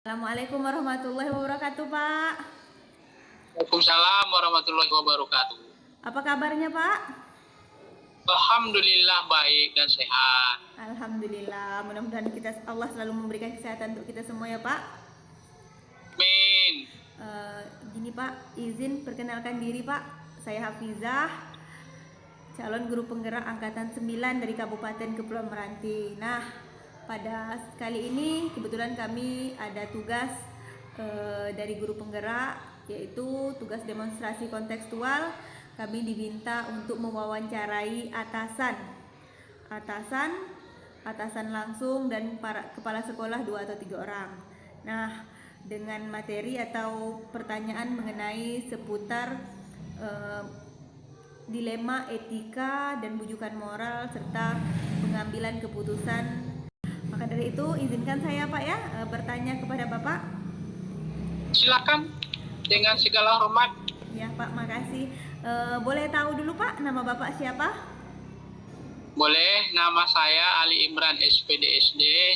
Assalamualaikum warahmatullahi wabarakatuh, Pak. Waalaikumsalam warahmatullahi wabarakatuh. Apa kabarnya, Pak? Alhamdulillah baik dan sehat. Alhamdulillah. Mudah-mudahan Allah selalu memberikan kesehatan untuk kita semua ya, Pak. Amin. Gini, Pak, izin perkenalkan diri, Pak. Saya Hafizah, calon guru penggerak angkatan 9 dari Kabupaten Kepulauan Meranti. Nah, pada kali ini kebetulan kami ada tugas dari guru penggerak, yaitu tugas demonstrasi kontekstual. Kami diminta untuk mewawancarai atasan langsung dan para kepala sekolah 2 atau 3 orang. Nah, dengan materi atau pertanyaan mengenai seputar dilema etika dan bujukan moral serta pengambilan keputusan. Maka dari itu izinkan saya, Pak, ya, bertanya kepada Bapak. Silakan dengan segala hormat. Ya, Pak, makasih. Boleh tahu dulu, Pak, nama Bapak siapa? Boleh, nama saya Ali Imran SPD.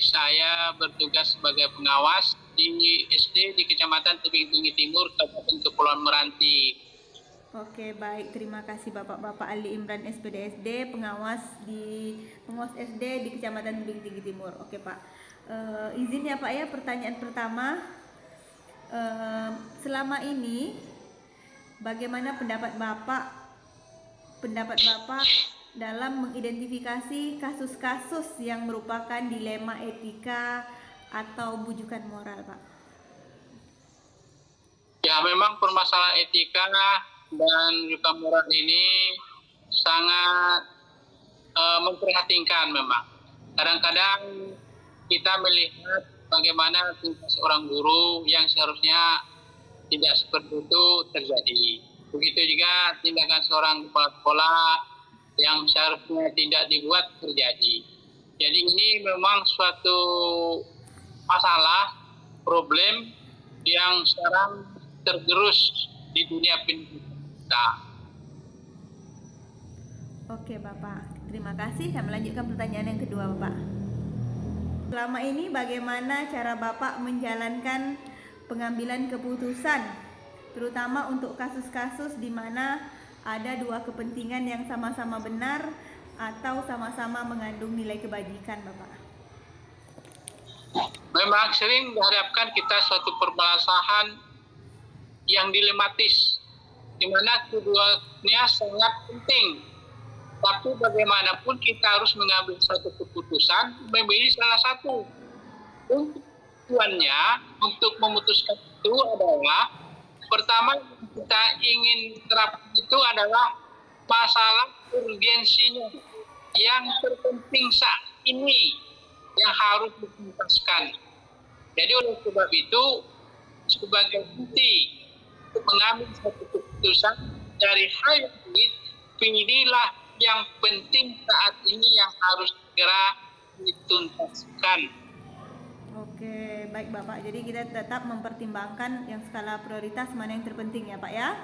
Saya bertugas sebagai pengawas di SD di Kecamatan Tebing Tinggi Timur, Kabupaten Kepulauan Meranti. Oke, baik. Terima kasih Bapak Ali Imran SPD, pengawas SD di Kecamatan Tebing Tinggi Timur. Oke, Pak. Izin ya, Pak, ya, pertanyaan pertama. Selama ini bagaimana pendapat Bapak dalam mengidentifikasi kasus-kasus yang merupakan dilema etika atau bujukan moral, Pak? Ya, memang permasalahan etika dan juga moral ini sangat memprihatinkan memang. Kadang-kadang kita melihat bagaimana tingkah seorang guru yang seharusnya tidak seperti itu terjadi. Begitu juga tindakan seorang kepala sekolah yang seharusnya tidak dibuat terjadi. Jadi ini memang suatu masalah, problem yang sekarang tergerus di dunia pendidikan kita. Oke, Bapak. Terima kasih. Saya melanjutkan pertanyaan yang kedua, Bapak. Selama ini bagaimana cara Bapak menjalankan pengambilan keputusan, terutama untuk kasus-kasus di mana ada dua kepentingan yang sama-sama benar atau sama-sama mengandung nilai kebajikan, Bapak? Memang sering dihadapkan kita suatu permasalahan yang dilematis, di mana keduanya sangat penting. Tapi bagaimanapun kita harus mengambil satu keputusan, memilih salah satu. Tujuannya untuk memutuskan itu adalah, pertama kita ingin terapkan itu adalah masalah urgensinya yang terpenting saat ini yang harus dituntaskan. Jadi oleh sebab itu, sebagai bukti untuk mengambil satu keputusan dari hal ini, pilihlah yang penting saat ini yang harus segera dituntaskan. Oke, baik Bapak. Jadi kita tetap mempertimbangkan yang skala prioritas mana yang terpenting ya, Pak, ya.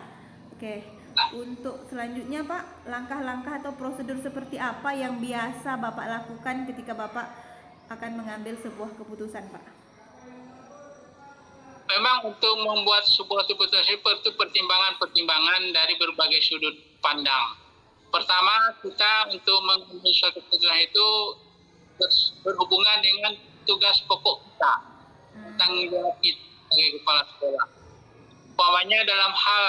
Oke. Untuk selanjutnya, Pak, langkah-langkah atau prosedur seperti apa yang biasa Bapak lakukan ketika Bapak akan mengambil sebuah keputusan, Pak? Memang untuk membuat sebuah keputusan seperti pertimbangan-pertimbangan dari berbagai sudut pandang. Pertama, kita untuk mengambil suatu keputusan itu berhubungan dengan tugas pokok kita, tanggung jawab kita sebagai kepala sekolah. Umpamanya dalam hal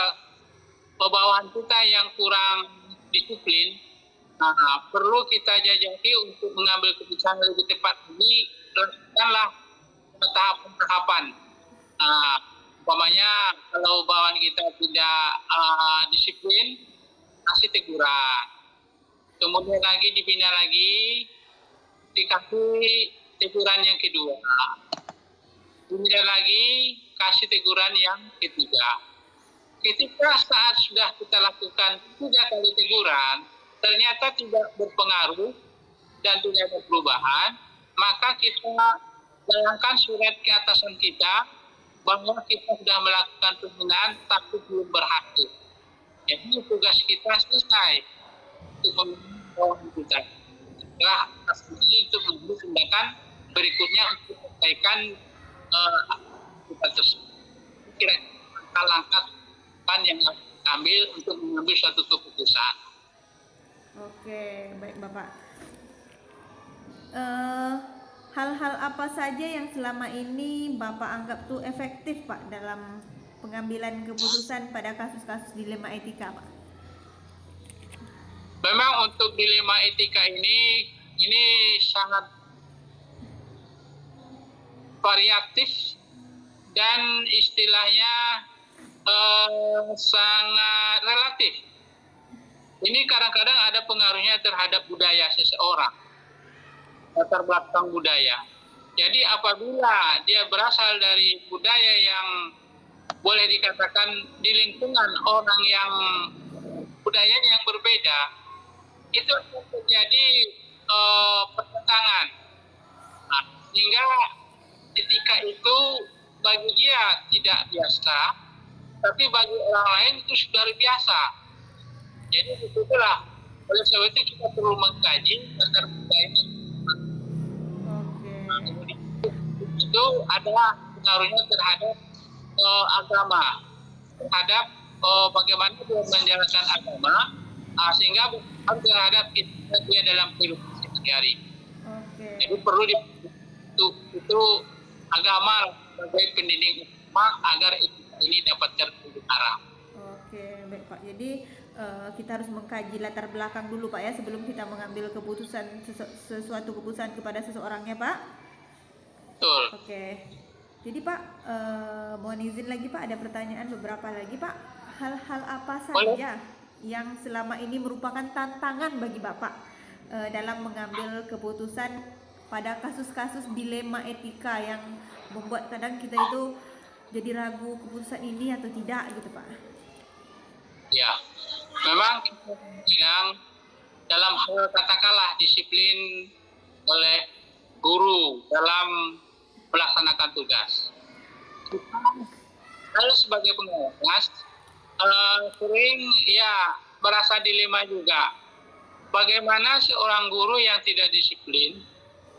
bawahan kita yang kurang disiplin, perlu kita jajaki untuk mengambil keputusan lebih tepat ini, lakukanlah tahapan-tahapan. Umpamanya kalau bawahan kita tidak disiplin, kasih teguran. Kemudian lagi dibina lagi, dikasih teguran yang kedua. Kemudian lagi kasih teguran yang ketiga. Ketika saat sudah kita lakukan 3 kali teguran, ternyata tidak berpengaruh dan tidak ada perubahan, maka kita bayangkan surat ke atasan kita bahwa kita sudah melakukan pembinaan tapi belum berhasil. Jadi tugas kita selesai untuk membangun kita. Setelah atas ini untuk mengambil tindakan berikutnya untuk menyelesaikan kita tersebut. Kira-kira langkah yang harus ambil untuk mengambil suatu keputusan. Oke, baik Bapak. Hal-hal apa saja yang selama ini Bapak anggap tuh efektif Pak dalam pengambilan keputusan pada kasus-kasus dilema etika Pak? Memang untuk dilema etika ini sangat variatif dan istilahnya sangat relatif. Ini kadang-kadang ada pengaruhnya terhadap budaya seseorang, latar belakang budaya. Jadi apabila dia berasal dari budaya yang boleh dikatakan di lingkungan orang yang budayanya yang berbeda, itu akan terjadi pertentangan. Nah, sehingga etika itu bagi dia tidak biasa, tapi bagi orang lain itu sudah biasa. Jadi itulah, oleh sebab itu kita perlu mengkaji latar budaya. Itu adalah pengaruhnya terhadap agama, terhadap bagaimana dia menjalankan agama, sehingga terhadap dia dalam kehidupan sehari-hari. Jadi perlu itu agama sebagai pendidik agar ini dapat terpelihara. Oke, baik Pak. Jadi kita harus mengkaji latar belakang dulu Pak ya sebelum kita mengambil keputusan sesuatu keputusan kepada seseorangnya Pak. Betul. Oke. Jadi Pak, mohon izin lagi Pak, ada pertanyaan beberapa lagi Pak. Hal-hal apa saja yang selama ini merupakan tantangan bagi Bapak dalam mengambil keputusan pada kasus-kasus dilema etika yang membuat kadang kita itu jadi ragu keputusan ini atau tidak gitu Pak? Ya, memang yang dalam hal katakanlah disiplin oleh guru dalam melaksanakan tugas. Lalu sebagai pengawas sering ya merasa dilema juga. Bagaimana seorang guru yang tidak disiplin,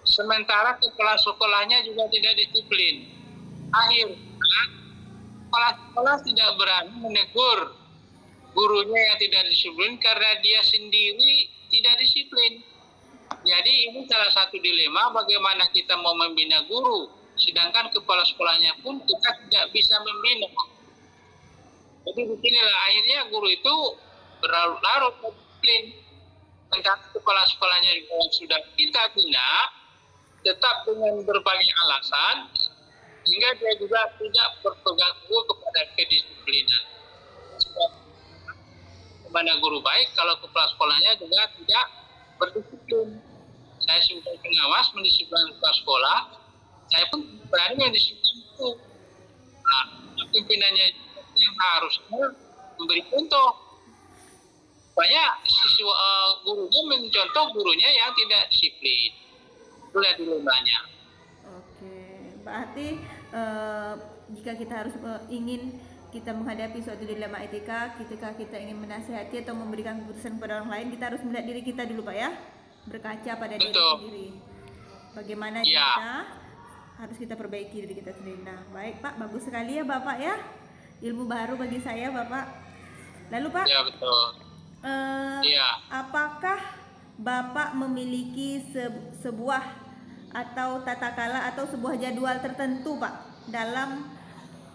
sementara kepala sekolahnya juga tidak disiplin. Akhirnya kepala sekolah tidak berani menegur gurunya yang tidak disiplin karena dia sendiri tidak disiplin. Jadi ini salah satu dilema bagaimana kita mau membina guru, sedangkan kepala sekolahnya pun kita tidak bisa membina. Jadi beginilah akhirnya guru itu berlarut-larut disiplin. Tentang kepala sekolahnya yang sudah kita bina, tetap dengan berbagai alasan, sehingga dia juga tidak berpegang teguh kepada kedisiplinan. Mana guru baik kalau kepala sekolahnya juga tidak berdisiplin. Saya sebagai pengawas mendisiplinkan kepala sekolah, saya pun berani mendisiplinkan itu. Nah, pimpinannya yang harusnya memberi contoh. Banyak siswa gurunya mencontoh gurunya yang tidak disiplin. Itulah dilemanya. Oke, berarti jika kita harus ingin kita menghadapi suatu dilema etika, ketika kita ingin menasihati atau memberikan keputusan kepada orang lain, kita harus melihat diri kita dulu Pak ya, berkaca pada diri sendiri. Bagaimana kita harus kita perbaiki diri kita sendiri. Nah, baik Pak, bagus sekali ya Bapak ya, ilmu baru bagi saya Bapak. Lalu Pak, ya betul. Apakah Bapak memiliki sebuah atau tata kala atau sebuah jadwal tertentu Pak dalam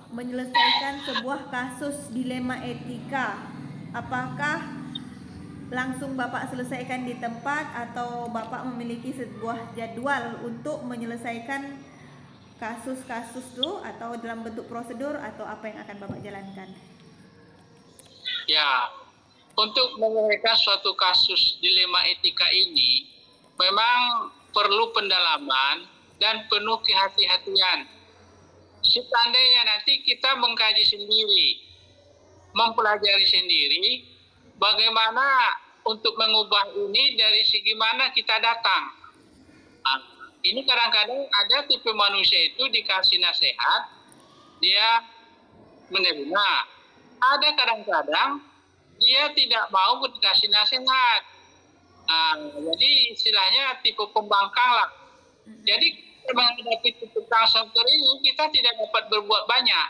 menyelesaikan sebuah kasus dilema etika? Apakah langsung Bapak selesaikan di tempat atau Bapak memiliki sebuah jadwal untuk menyelesaikan kasus-kasus itu atau dalam bentuk prosedur atau apa yang akan Bapak jalankan? Ya, untuk menyelesaikan suatu kasus dilema etika ini memang perlu pendalaman dan penuh kehati-hatian. Seandainya nanti kita mengkaji sendiri, mempelajari sendiri, bagaimana untuk mengubah ini dari segi mana kita datang. Nah, ini kadang-kadang ada tipe manusia itu dikasih nasihat, dia menerima. Ada kadang-kadang dia tidak mau dikasih nasihat. Nah, jadi istilahnya tipe pembangkang lah. Jadi kita menghadapi tuntutan sektor ini, kita tidak dapat berbuat banyak.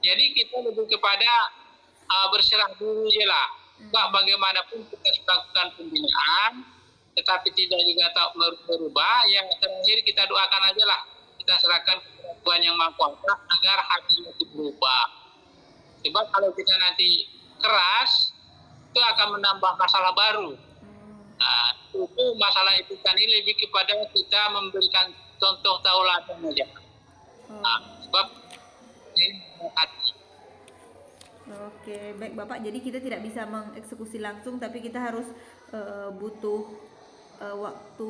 Jadi kita lebih kepada berserah diri aja lah. Bagaimanapun kita melakukan pembinaan, tetapi tidak juga tak berubah. Yang terakhir kita doakan aja lah. Kita serahkan kepada Tuhan Yang Maha Kuasa agar hatinya itu berubah. Sebab kalau kita nanti keras, itu akan menambah masalah baru. Nah, itu masalah itu kan ini lebih kepada kita memberikan contoh tauladan saja. Sebab ini hati. Oke, baik Bapak. Jadi kita tidak bisa mengeksekusi langsung, tapi kita harus butuh waktu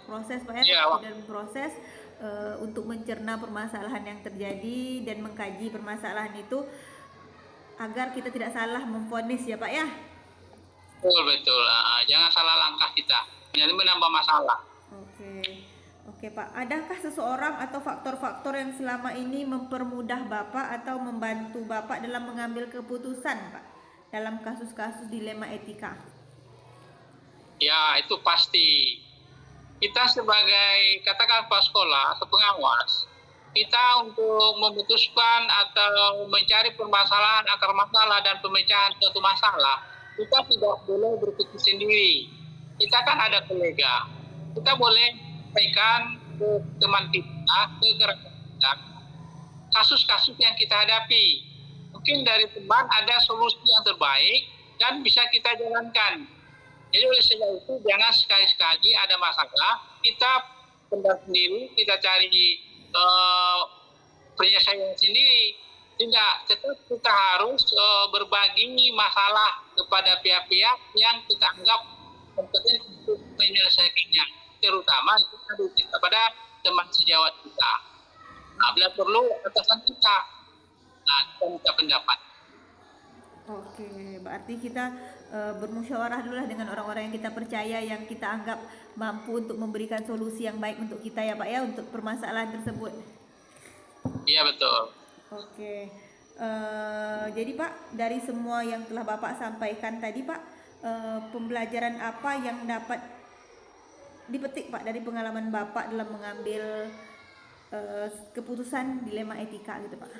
proses Pak ya, dan proses untuk mencerna permasalahan yang terjadi dan mengkaji permasalahan itu agar kita tidak salah memvonis ya Pak ya. Betul. Jangan salah langkah kita. Ini menambah masalah. Oke Pak. Adakah seseorang atau faktor-faktor yang selama ini mempermudah Bapak atau membantu Bapak dalam mengambil keputusan Pak dalam kasus-kasus dilema etika? Ya, itu pasti. Kita sebagai katakan kepala sekolah atau pengawas, kita untuk memutuskan atau mencari permasalahan, akar masalah dan pemecahan suatu masalah, kita tidak boleh berpikir sendiri. Kita kan ada kolega. Kita boleh sampaikan ke teman kita, ke rekan kita, kasus-kasus yang kita hadapi. Mungkin dari teman ada solusi yang terbaik dan bisa kita jalankan. Jadi oleh sebab itu jangan sekali-sekali ada masalah kita pendam sendiri, kita cari penyelesaian sendiri. Tidak, tetap kita harus berbagi masalah kepada pihak-pihak yang kita anggap kompeten untuk menyelesaikannya, terutama kepada teman sejawat kita. Nah, bila perlu atasan kita, kita minta pendapat. Oke, berarti kita bermusyawarah dulu lah dengan orang-orang yang kita percaya, yang kita anggap mampu untuk memberikan solusi yang baik untuk kita ya Pak ya, untuk permasalahan tersebut. Iya betul. Oke, jadi Pak, dari semua yang telah Bapak sampaikan tadi Pak, pembelajaran apa yang dapat dipetik Pak dari pengalaman Bapak dalam mengambil keputusan dilema etika gitu Pak?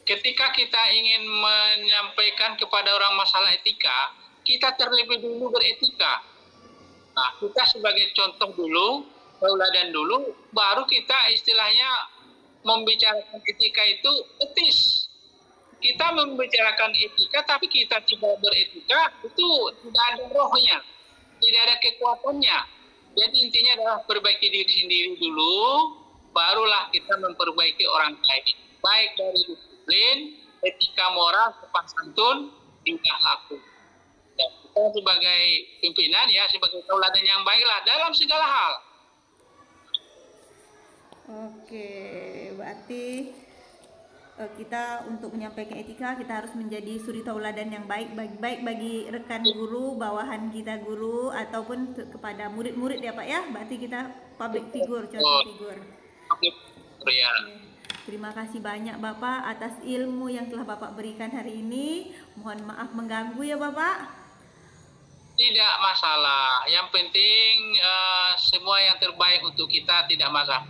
Ketika kita ingin menyampaikan kepada orang masalah etika, kita terlebih dulu beretika. Nah, kita sebagai contoh dulu, tauladan dulu, baru kita istilahnya membicarakan etika itu etis. Kita membicarakan etika, tapi kita tidak beretika, itu tidak ada rohnya, tidak ada kekuatannya. Jadi intinya adalah perbaiki diri sendiri dulu, barulah kita memperbaiki orang lain. Baik dari disiplin, etika moral, sopan santun, tingkah laku. Dan kita sebagai pimpinan ya, sebagai tauladan yang baiklah dalam segala hal. Oke, berarti kita untuk menyampaikan etika kita harus menjadi suri tauladan yang baik bagi rekan guru, bawahan kita guru ataupun kepada murid-murid ya Pak ya. Berarti kita public figure, contoh figur. Ya. Terima kasih banyak Bapak atas ilmu yang telah Bapak berikan hari ini. Mohon maaf mengganggu ya Bapak. Tidak masalah. Yang penting semua yang terbaik untuk kita, tidak masalah.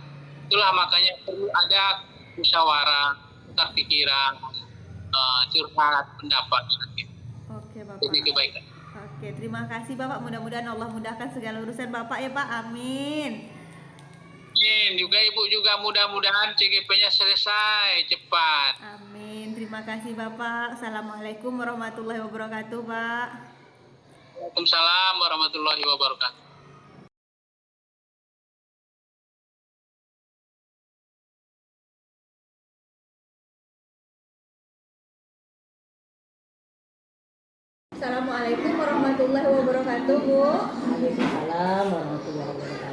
Itulah makanya perlu ada musyawarah, tukar pikiran, curhat, pendapat. Oke Bapak. Ini kebaikan. Oke, terima kasih Bapak. Mudah-mudahan Allah mudahkan segala urusan Bapak ya Pak. Amin. Amin. Juga Ibu juga mudah-mudahan CGP-nya selesai cepat. Amin. Terima kasih Bapak. Assalamualaikum warahmatullahi wabarakatuh Pak. Waalaikumsalam warahmatullahi wabarakatuh. Assalamualaikum warahmatullahi wabarakatuh Bu. Waalaikumsalam warahmatullahi wabarakatuh.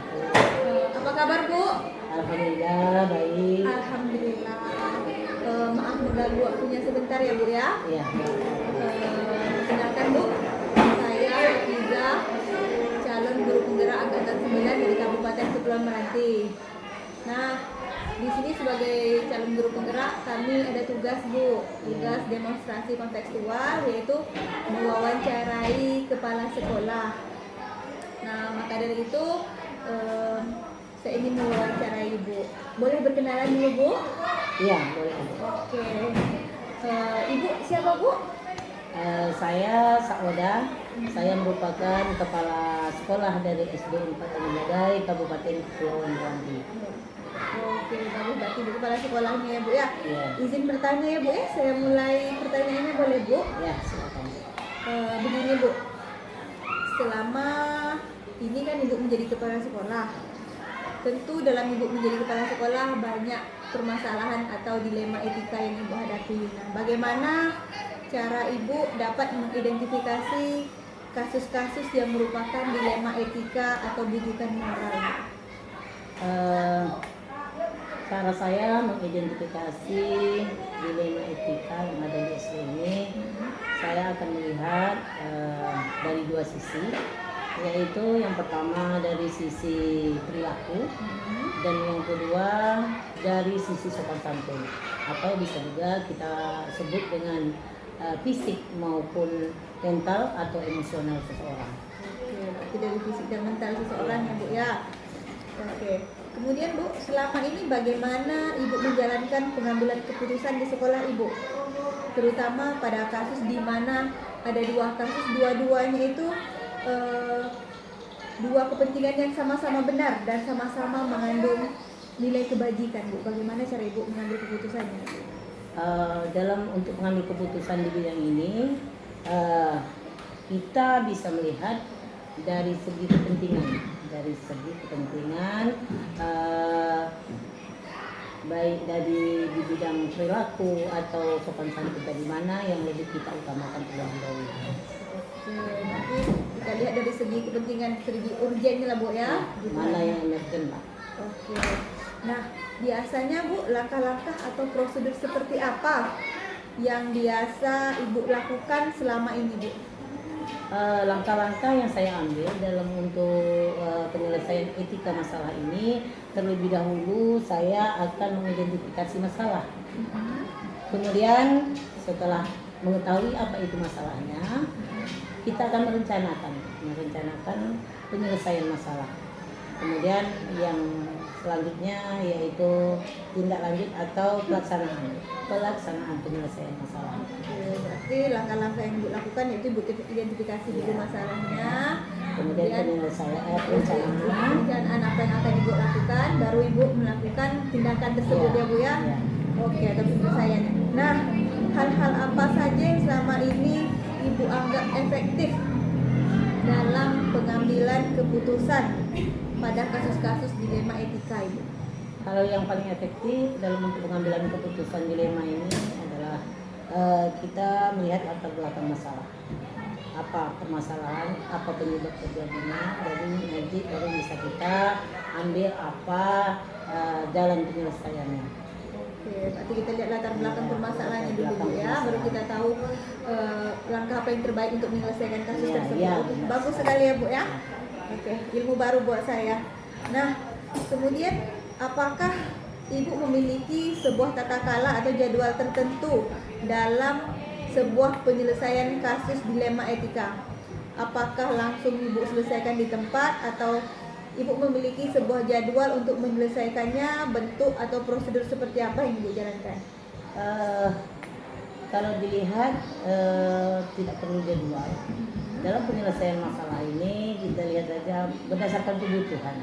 Apa kabar Bu? Alhamdulillah baik. Alhamdulillah. Maaf mengganggu waktunya sebentar ya Bu ya. Iya. Kenalkan Bu, saya Hafizah, calon guru penggerak angkatan 9 dari Kabupaten Kepulauan Meranti. Nah, di sini sebagai calon guru penggerak kami ada tugas Bu, tugas demonstrasi kontekstual, yaitu mewawancarai kepala sekolah. Nah, maka dari itu saya ingin mewawancarai Ibu. Boleh berkenalan dulu, Bu? Iya, boleh. Oke. Ibu siapa, Bu? Saya Saoda. Saya merupakan kepala sekolah dari SD 4 Tanjung Kabupaten Kepulauan Meranti. Oke, bagus. Berarti Ibu kepala sekolahnya ya, Bu ya? Iya. Izin bertanya ya, Bu ya? Saya mulai pertanyaannya, boleh, Bu? Ya, silakan. Begini, Bu. Selama ini kan Ibu menjadi kepala sekolah. Tentu dalam Ibu menjadi kepala sekolah banyak permasalahan atau dilema etika yang Ibu hadapi. Nah, bagaimana cara Ibu dapat mengidentifikasi kasus-kasus yang merupakan dilema etika atau bujukan moral? Cara saya mengidentifikasi dilema etika yang ada di SD ini, saya akan melihat dari dua sisi, yaitu yang pertama dari sisi perilaku dan yang kedua dari sisi sopan santun, atau bisa juga kita sebut dengan fisik maupun mental atau emosional seseorang. Oke, berarti dari fisik dan mental seseorang ya, Bu ya. Oke. Kemudian, Bu, selama ini bagaimana Ibu menjalankan pengambilan keputusan di sekolah Ibu? Terutama pada kasus di mana ada dua kasus, dua-duanya itu dua kepentingan yang sama-sama benar dan sama-sama mengandung nilai kebajikan, Bu. Bagaimana cara Ibu mengambil keputusannya? Dalam untuk mengambil keputusan di bidang ini, kita bisa melihat dari segi kepentingan, baik dari di bidang perilaku atau sopan santun tadi, mana yang lebih kita utamakan terlebih dahulu. Oke, nanti kita lihat dari segi kepentingan, segi urgennya lah, Bu ya. Mana yang emergen, Pak? Oke. Nah, biasanya, Bu, langkah-langkah atau prosedur seperti apa yang biasa Ibu lakukan selama ini, Bu? Langkah-langkah yang saya ambil dalam untuk penyelesaian etika masalah ini, terlebih dahulu saya akan mengidentifikasi masalah. Kemudian setelah mengetahui apa itu masalahnya, kita akan merencanakan penyelesaian masalah. Kemudian yang selanjutnya yaitu tindak lanjut atau pelaksanaan penyelesaian masalah. Berarti langkah-langkah yang Ibu lakukan yaitu Ibu identifikasi dulu masalahnya, kemudian perencanaan apa yang akan Ibu lakukan, baru Ibu melakukan tindakan tersebut ya, Bu ya. Oke, atau penyelesaiannya. Nah, hal-hal apa saja yang selama ini Ibu anggap efektif dalam pengambilan keputusan pada kasus-kasus dilema etika, Ibu? Kalau yang paling efektif dalam untuk pengambilan keputusan dilema ini adalah kita melihat latar belakang masalah, apa permasalahan, apa penyebab terjadinya, jadi nanti baru bisa kita ambil apa jalan penyelesaiannya. Oke, berarti kita lihat latar belakang permasalahannya dulu, Bu ya, baru kita tahu langkah apa yang terbaik untuk menyelesaikan kasus tersebut. Iya. Bagus sekali ya, Bu ya. Oke, ilmu baru buat saya. Nah, kemudian apakah Ibu memiliki sebuah tata cara atau jadwal tertentu dalam sebuah penyelesaian kasus dilema etika? Apakah langsung Ibu selesaikan di tempat atau Ibu memiliki sebuah jadwal untuk menyelesaikannya, bentuk atau prosedur seperti apa yang Ibu jalankan? Kalau dilihat tidak perlu jadwal. Dalam penyelesaian masalah ini kita lihat saja berdasarkan kebutuhan.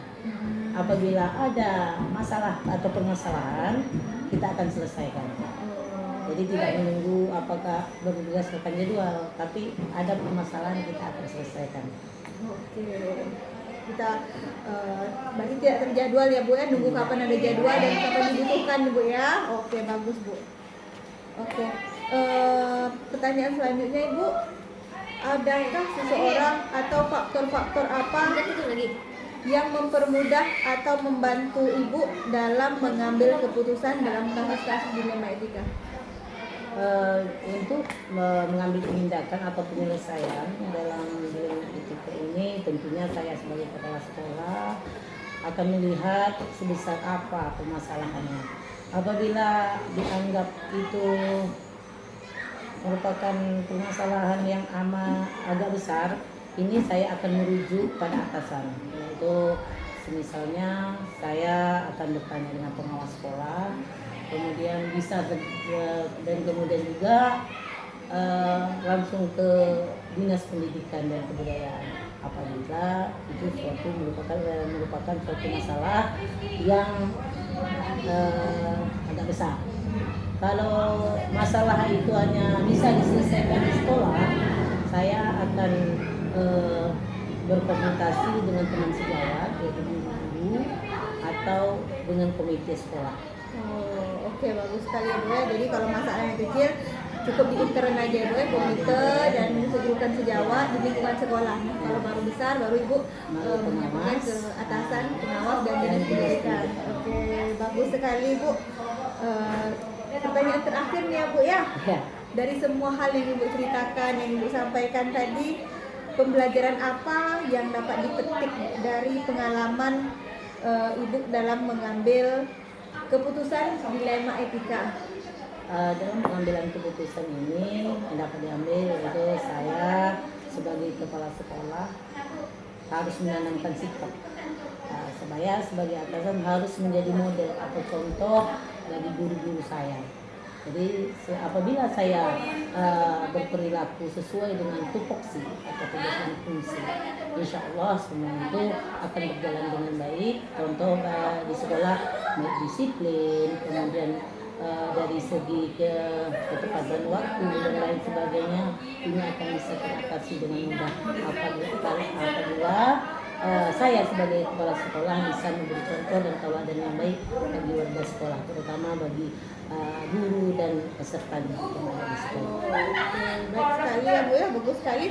Apabila ada masalah atau permasalahan, kita akan selesaikan. Jadi tidak menunggu apakah berdasarkan jadwal, tapi ada permasalahan kita akan selesaikan. Oke, kita berarti tidak terjadwal ya, Bu ya, nunggu kapan ada jadwal dan kapan dibutuhkan, Bu ya. Oke, bagus, Bu. Oke, pertanyaan selanjutnya, Ibu, adakah seseorang atau faktor-faktor apa yang mempermudah atau membantu Ibu dalam mengambil keputusan dalam kasus-kasus dilema etika? Untuk mengambil tindakan atau penyelesaian dalam dilema etika ini, tentunya saya sebagai kepala sekolah akan melihat sebesar apa permasalahannya. Apabila dianggap itu merupakan permasalahan yang agak besar, ini saya akan merujuk pada atasan, yaitu misalnya saya akan bertanya dengan pengawas sekolah, kemudian dan kemudian juga langsung ke Dinas Pendidikan dan Kebudayaan apabila itu merupakan suatu masalah yang agak besar. Kalau masalah itu hanya bisa diselesaikan di sekolah, saya akan berkonsultasi dengan teman sejawat, yaitu guru atau dengan komite sekolah. Oh, oke, bagus sekali ya Bu ya. Jadi kalau masalahnya kecil cukup di intern aja Bu ya, komite dan sejurukan sejawat di lingkungan sekolah. Nah, kalau baru besar baru Ibu menyampaikan ke atasan, pengawas dan dinas pendidikan. Oke, bagus sekali Bu. Pertanyaan terakhir nih ya Bu ya. Ya. Dari semua hal yang Ibu ceritakan, yang Ibu sampaikan tadi, pembelajaran apa yang dapat dipetik dari pengalaman Ibu dalam mengambil keputusan dilema etika? Dalam pengambilan keputusan ini yang dapat diambil itu saya sebagai kepala sekolah harus menanamkan sikap. Saya sebagai atasan harus menjadi model atau contoh bagi guru-guru saya. Jadi apabila saya berperilaku sesuai dengan tupoksi atau tugas dan fungsi, insya Allah semua itu akan berjalan dengan baik. Contoh di sekolah disiplin, kemudian dari segi ketepatan waktu dan lain sebagainya, ini akan bisa teratasi dengan mudah apabila saya sebagai kepala sekolah bisa memberi contoh dan tauladan yang baik bagi warga sekolah, terutama bagi guru dan peserta didik yang ada di sekolah. Baik sekali ya Bu ya, bagus sekali.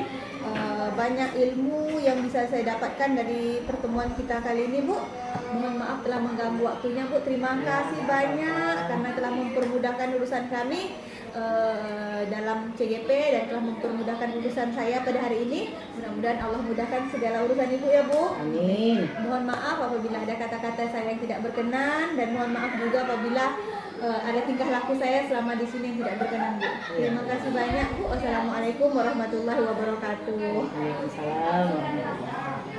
Banyak ilmu yang bisa saya dapatkan dari pertemuan kita kali ini Bu. Mohon maaf telah mengganggu waktunya Bu. Terima kasih banyak karena telah mempermudahkan urusan kami dalam CGP dan telah mempermudahkan urusan saya pada hari ini. Mudah-mudahan Allah mudahkan segala urusan Ibu ya Bu. Amin. Mohon maaf apabila ada kata-kata saya yang tidak berkenan, dan mohon maaf juga apabila ada tingkah laku saya selama di sini yang tidak berkenan Bu. Terima kasih banyak Bu. Wassalamualaikum warahmatullahi wabarakatuh. Waalaikumsalam warahmatullahi wabarakatuh.